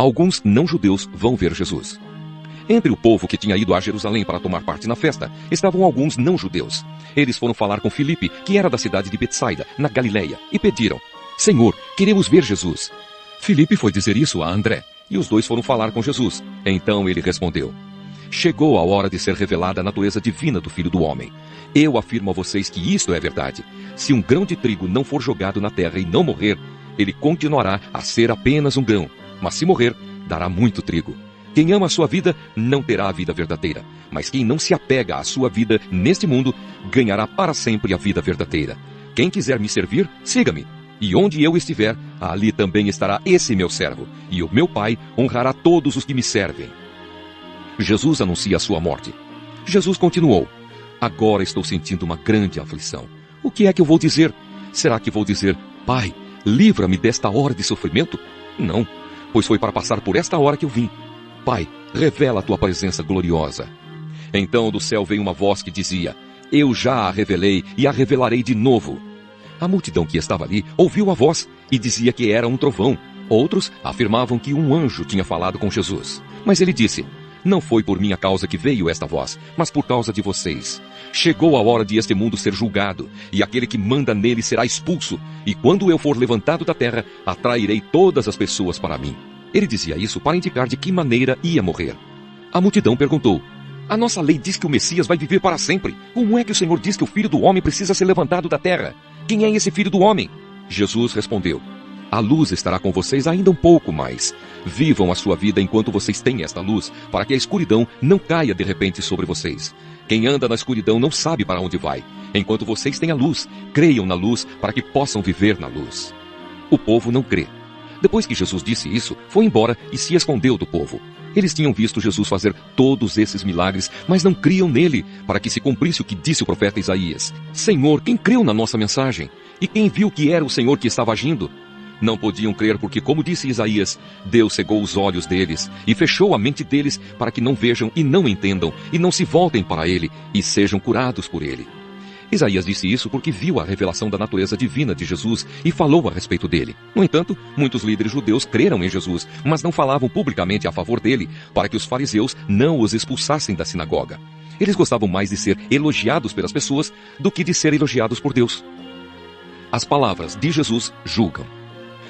alguns não-judeus vão ver Jesus. Entre o povo que tinha ido a Jerusalém para tomar parte na festa, estavam alguns não-judeus. Eles foram falar com Filipe, que era da cidade de Betsaida, na Galileia, e pediram: Senhor, queremos ver Jesus. Filipe foi dizer isso a André, e os dois foram falar com Jesus. Então ele respondeu: Chegou a hora de ser revelada a natureza divina do Filho do Homem. Eu afirmo a vocês que isto é verdade. Se um grão de trigo não for jogado na terra e não morrer, ele continuará a ser apenas um grão. Mas se morrer, dará muito trigo. Quem ama a sua vida não terá a vida verdadeira. Mas quem não se apega à sua vida neste mundo, ganhará para sempre a vida verdadeira. Quem quiser me servir, siga-me. E onde eu estiver, ali também estará esse meu servo. E o meu Pai honrará todos os que me servem. Jesus anuncia a sua morte. Jesus continuou: Agora estou sentindo uma grande aflição. O que é que eu vou dizer? Será que vou dizer: Pai, livra-me desta hora de sofrimento? Não, pois foi para passar por esta hora que eu vim. Pai, revela a tua presença gloriosa. Então do céu veio uma voz que dizia: Eu já a revelei e a revelarei de novo. A multidão que estava ali ouviu a voz e dizia que era um trovão. Outros afirmavam que um anjo tinha falado com Jesus. Mas ele disse: Não foi por minha causa que veio esta voz, mas por causa de vocês. Chegou a hora de este mundo ser julgado, e aquele que manda nele será expulso. E quando eu for levantado da terra, atrairei todas as pessoas para mim. Ele dizia isso para indicar de que maneira ia morrer. A multidão perguntou: A nossa lei diz que o Messias vai viver para sempre. Como é que o Senhor diz que o Filho do Homem precisa ser levantado da terra? Quem é esse Filho do Homem? Jesus respondeu: A luz estará com vocês ainda um pouco mais. Vivam a sua vida enquanto vocês têm esta luz, para que a escuridão não caia de repente sobre vocês. Quem anda na escuridão não sabe para onde vai. Enquanto vocês têm a luz, creiam na luz para que possam viver na luz. O povo não crê. Depois que Jesus disse isso, foi embora e se escondeu do povo. Eles tinham visto Jesus fazer todos esses milagres, mas não criam nele, para que se cumprisse o que disse o profeta Isaías: Senhor, quem creu na nossa mensagem? E quem viu que era o Senhor que estava agindo? Não podiam crer porque, como disse Isaías, Deus cegou os olhos deles e fechou a mente deles para que não vejam e não entendam e não se voltem para ele e sejam curados por ele. Isaías disse isso porque viu a revelação da natureza divina de Jesus e falou a respeito dele. No entanto, muitos líderes judeus creram em Jesus, mas não falavam publicamente a favor dele, para que os fariseus não os expulsassem da sinagoga. Eles gostavam mais de ser elogiados pelas pessoas do que de ser elogiados por Deus. As palavras de Jesus julgam.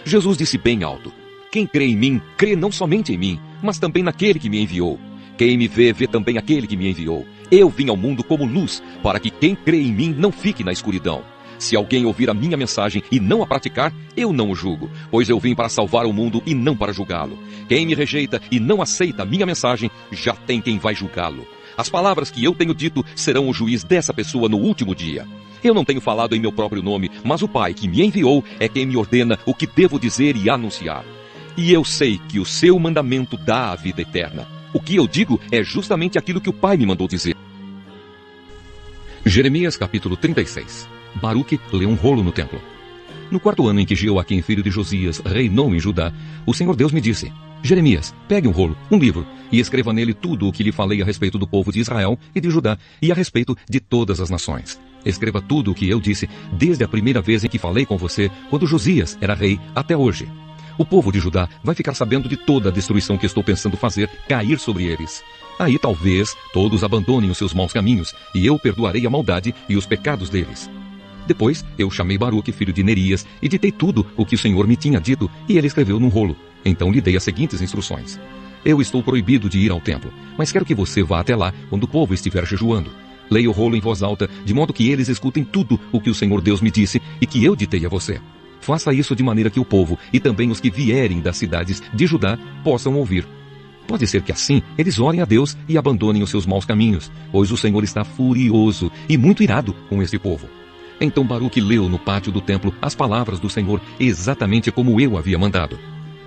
Jesus disse bem alto: Quem crê em mim, crê não somente em mim, mas também naquele que me enviou. Quem me vê, vê também aquele que me enviou. Eu vim ao mundo como luz, para que quem crê em mim não fique na escuridão. Se alguém ouvir a minha mensagem e não a praticar, eu não o julgo, pois eu vim para salvar o mundo e não para julgá-lo. Quem me rejeita e não aceita a minha mensagem, já tem quem vai julgá-lo. As palavras que eu tenho dito serão o juiz dessa pessoa no último dia. Eu não tenho falado em meu próprio nome, mas o Pai que me enviou é quem me ordena o que devo dizer e anunciar. E eu sei que o seu mandamento dá a vida eterna. O que eu digo é justamente aquilo que o Pai me mandou dizer. Jeremias capítulo 36. Baruque lê um rolo no templo. No quarto ano em que Jeoaquim, filho de Josias, reinou em Judá, o Senhor Deus me disse: Jeremias, pegue um rolo, um livro, e escreva nele tudo o que lhe falei a respeito do povo de Israel e de Judá, e a respeito de todas as nações. Escreva tudo o que eu disse, desde a primeira vez em que falei com você, quando Josias era rei, até hoje. O povo de Judá vai ficar sabendo de toda a destruição que estou pensando fazer cair sobre eles. Aí talvez todos abandonem os seus maus caminhos, e eu perdoarei a maldade e os pecados deles. Depois eu chamei Baruque, filho de Nerias, e ditei tudo o que o Senhor me tinha dito, e ele escreveu num rolo. Então lhe dei as seguintes instruções: Eu estou proibido de ir ao templo, mas quero que você vá até lá quando o povo estiver jejuando. Leia o rolo em voz alta, de modo que eles escutem tudo o que o Senhor Deus me disse e que eu ditei a você. Faça isso de maneira que o povo e também os que vierem das cidades de Judá possam ouvir. Pode ser que assim eles orem a Deus e abandonem os seus maus caminhos, pois o Senhor está furioso e muito irado com este povo. Então Baruque leu no pátio do templo as palavras do Senhor exatamente como eu havia mandado.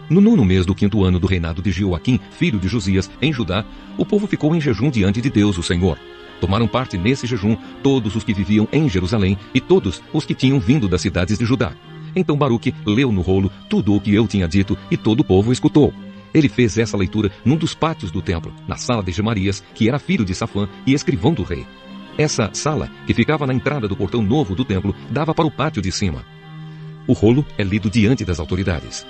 No 9º mês do 5º ano do reinado de Jeoaquim, filho de Josias, em Judá, o povo ficou em jejum diante de Deus, o Senhor. Tomaram parte nesse jejum todos os que viviam em Jerusalém e todos os que tinham vindo das cidades de Judá. Então Baruque leu no rolo tudo o que eu tinha dito e todo o povo escutou. Ele fez essa leitura num dos pátios do templo, na sala de Gemarias, que era filho de Safã e escrivão do rei. Essa sala, que ficava na entrada do portão novo do templo, dava para o pátio de cima. O rolo é lido diante das autoridades.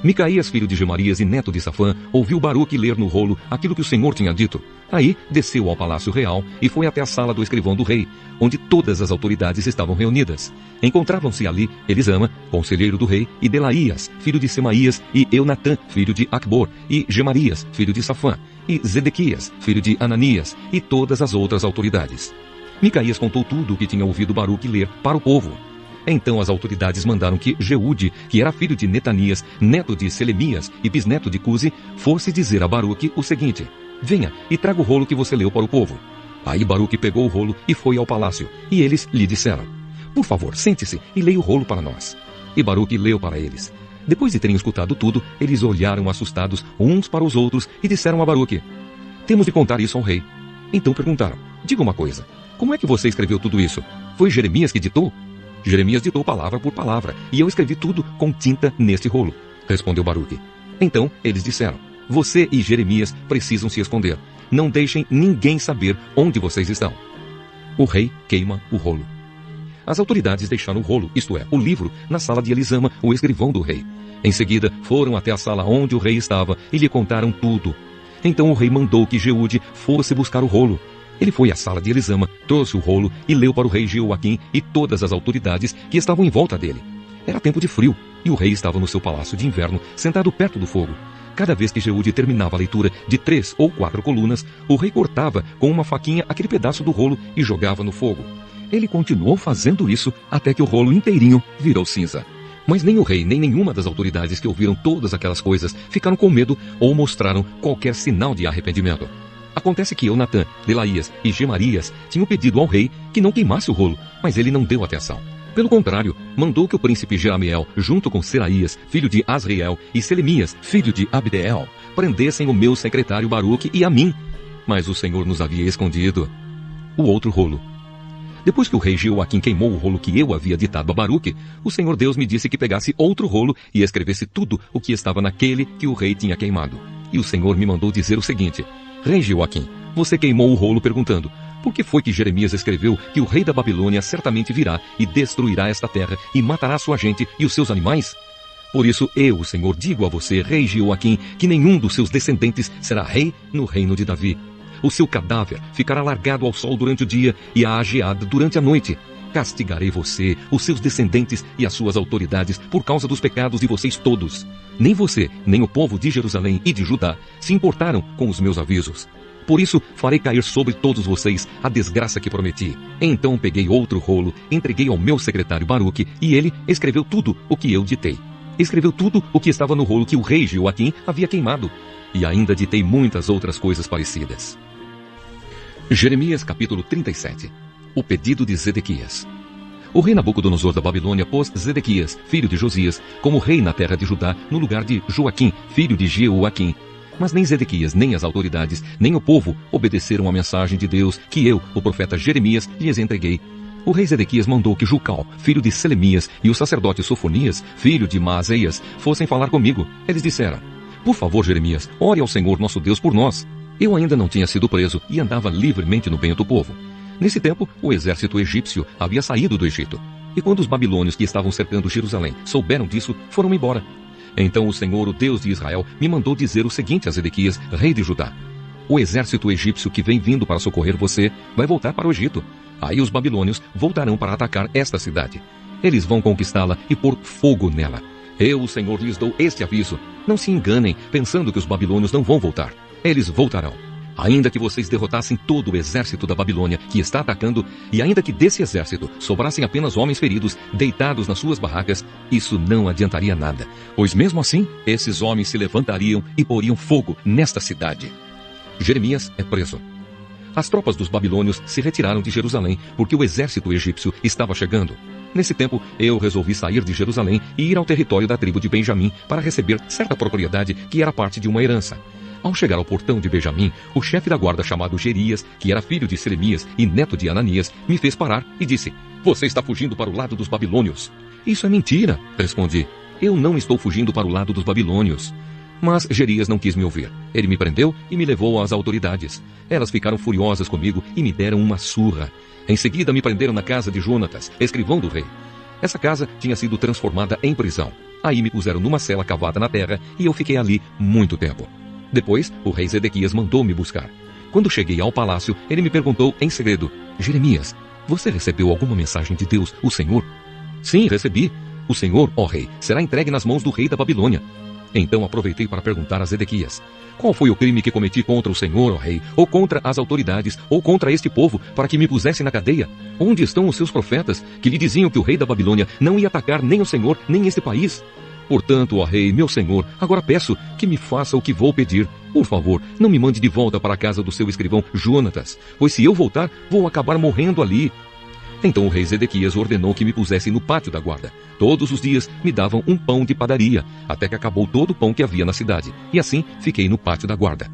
Micaías, filho de Gemarias e neto de Safã, ouviu Baruque ler no rolo aquilo que o Senhor tinha dito. Aí desceu ao palácio real e foi até a sala do escrivão do rei, onde todas as autoridades estavam reunidas. Encontravam-se ali Elisama, conselheiro do rei, e Delaías, filho de Semaías, e Eunatã, filho de Acbor, e Gemarias, filho de Safã, e Zedequias, filho de Ananias, e todas as outras autoridades. Micaías contou tudo o que tinha ouvido Baruque ler para o povo. Então as autoridades mandaram que Jeude, que era filho de Netanias, neto de Selemias e bisneto de Cusi, fosse dizer a Baruque o seguinte: venha e traga o rolo que você leu para o povo. Aí Baruque pegou o rolo e foi ao palácio, e eles lhe disseram: por favor, sente-se e leia o rolo para nós. E Baruque leu para eles. Depois de terem escutado tudo, eles olharam assustados uns para os outros e disseram a Baruque: temos de contar isso ao rei. Então perguntaram: diga uma coisa, como é que você escreveu tudo isso? Foi Jeremias que ditou? Jeremias ditou palavra por palavra, e eu escrevi tudo com tinta neste rolo, respondeu Baruque. Então eles disseram: você e Jeremias precisam se esconder. Não deixem ninguém saber onde vocês estão. O rei queima o rolo. As autoridades deixaram o rolo, isto é, o livro, na sala de Elisama, o escrivão do rei. Em seguida, foram até a sala onde o rei estava e lhe contaram tudo. Então o rei mandou que Jeude fosse buscar o rolo. Ele foi à sala de Elisama, trouxe o rolo e leu para o rei Jeoaquim e todas as autoridades que estavam em volta dele. Era tempo de frio, e o rei estava no seu palácio de inverno, sentado perto do fogo. Cada vez que Jeude terminava a leitura de 3 ou 4 colunas, o rei cortava com uma faquinha aquele pedaço do rolo e jogava no fogo. Ele continuou fazendo isso até que o rolo inteirinho virou cinza. Mas nem o rei, nem nenhuma das autoridades que ouviram todas aquelas coisas ficaram com medo ou mostraram qualquer sinal de arrependimento. Acontece que Eunatã, Delaías e Gemarias tinham pedido ao rei que não queimasse o rolo, mas ele não deu atenção. Pelo contrário, mandou que o príncipe Jeramiel, junto com Seraías, filho de Asriel, e Selemias, filho de Abdeel, prendessem o meu secretário Baruque e a mim. Mas o Senhor nos havia escondido o outro rolo. Depois que o rei Jeoaquim queimou o rolo que eu havia ditado a Baruque, o Senhor Deus me disse que pegasse outro rolo e escrevesse tudo o que estava naquele que o rei tinha queimado. E o Senhor me mandou dizer o seguinte: Rei Jeoaquim, você queimou o rolo perguntando: por que foi que Jeremias escreveu que o rei da Babilônia certamente virá e destruirá esta terra e matará sua gente e os seus animais? Por isso eu, o Senhor, digo a você, rei Jeoaquim, que nenhum dos seus descendentes será rei no reino de Davi. O seu cadáver ficará largado ao sol durante o dia e à geada durante a noite. Castigarei você, os seus descendentes e as suas autoridades por causa dos pecados de vocês todos. Nem você, nem o povo de Jerusalém e de Judá se importaram com os meus avisos. Por isso farei cair sobre todos vocês a desgraça que prometi. Então peguei outro rolo, entreguei ao meu secretário Baruque, e ele escreveu tudo o que eu ditei. Escreveu tudo o que estava no rolo que o rei Jeoaquim havia queimado. E ainda ditei muitas outras coisas parecidas. Jeremias capítulo 37. O pedido de Zedequias. O rei Nabucodonosor da Babilônia pôs Zedequias, filho de Josias, como rei na terra de Judá, no lugar de Joaquim, filho de Jeoaquim. Mas nem Zedequias, nem as autoridades, nem o povo obedeceram à mensagem de Deus que eu, o profeta Jeremias, lhes entreguei. O rei Zedequias mandou que Jucal, filho de Selemias, e o sacerdote Sofonias, filho de Maaseias, fossem falar comigo. Eles disseram: por favor, Jeremias, ore ao Senhor nosso Deus por nós. Eu ainda não tinha sido preso e andava livremente no meio do povo. Nesse tempo, o exército egípcio havia saído do Egito. E quando os babilônios que estavam cercando Jerusalém souberam disso, foram embora. Então o Senhor, o Deus de Israel, me mandou dizer o seguinte a Zedequias, rei de Judá: o exército egípcio que vem vindo para socorrer você vai voltar para o Egito. Aí os babilônios voltarão para atacar esta cidade. Eles vão conquistá-la e pôr fogo nela. Eu, o Senhor, lhes dou este aviso. Não se enganem, pensando que os babilônios não vão voltar. Eles voltarão. Ainda que vocês derrotassem todo o exército da Babilônia que está atacando, e ainda que desse exército sobrassem apenas homens feridos, deitados nas suas barracas, isso não adiantaria nada, pois mesmo assim, esses homens se levantariam e poriam fogo nesta cidade. Jeremias é preso. As tropas dos babilônios se retiraram de Jerusalém, porque o exército egípcio estava chegando. Nesse tempo, eu resolvi sair de Jerusalém e ir ao território da tribo de Benjamim para receber certa propriedade que era parte de uma herança. Ao chegar ao portão de Benjamim, o chefe da guarda chamado Gerias, que era filho de Selemias e neto de Ananias, me fez parar e disse: você está fugindo para o lado dos babilônios. Isso é mentira, respondi. Eu não estou fugindo para o lado dos babilônios. Mas Gerias não quis me ouvir. Ele me prendeu e me levou às autoridades. Elas ficaram furiosas comigo e me deram uma surra. Em seguida me prenderam na casa de Jonatas, escrivão do rei. Essa casa tinha sido transformada em prisão. Aí me puseram numa cela cavada na terra e eu fiquei ali muito tempo. Depois, o rei Zedequias mandou me buscar. Quando cheguei ao palácio, ele me perguntou em segredo: Jeremias, você recebeu alguma mensagem de Deus, o Senhor? Sim, recebi. O Senhor, ó rei, será entregue nas mãos do rei da Babilônia. Então aproveitei para perguntar a Zedequias: qual foi o crime que cometi contra o Senhor, ó rei, ou contra as autoridades, ou contra este povo, para que me pusessem na cadeia? Onde estão os seus profetas, que lhe diziam que o rei da Babilônia não ia atacar nem o Senhor, nem este país? Portanto, ó rei, meu senhor, agora peço que me faça o que vou pedir. Por favor, não me mande de volta para a casa do seu escrivão Jonatas, pois se eu voltar, vou acabar morrendo ali. Então o rei Zedequias ordenou que me pusessem no pátio da guarda. Todos os dias me davam um pão de padaria, até que acabou todo o pão que havia na cidade. E assim fiquei no pátio da guarda.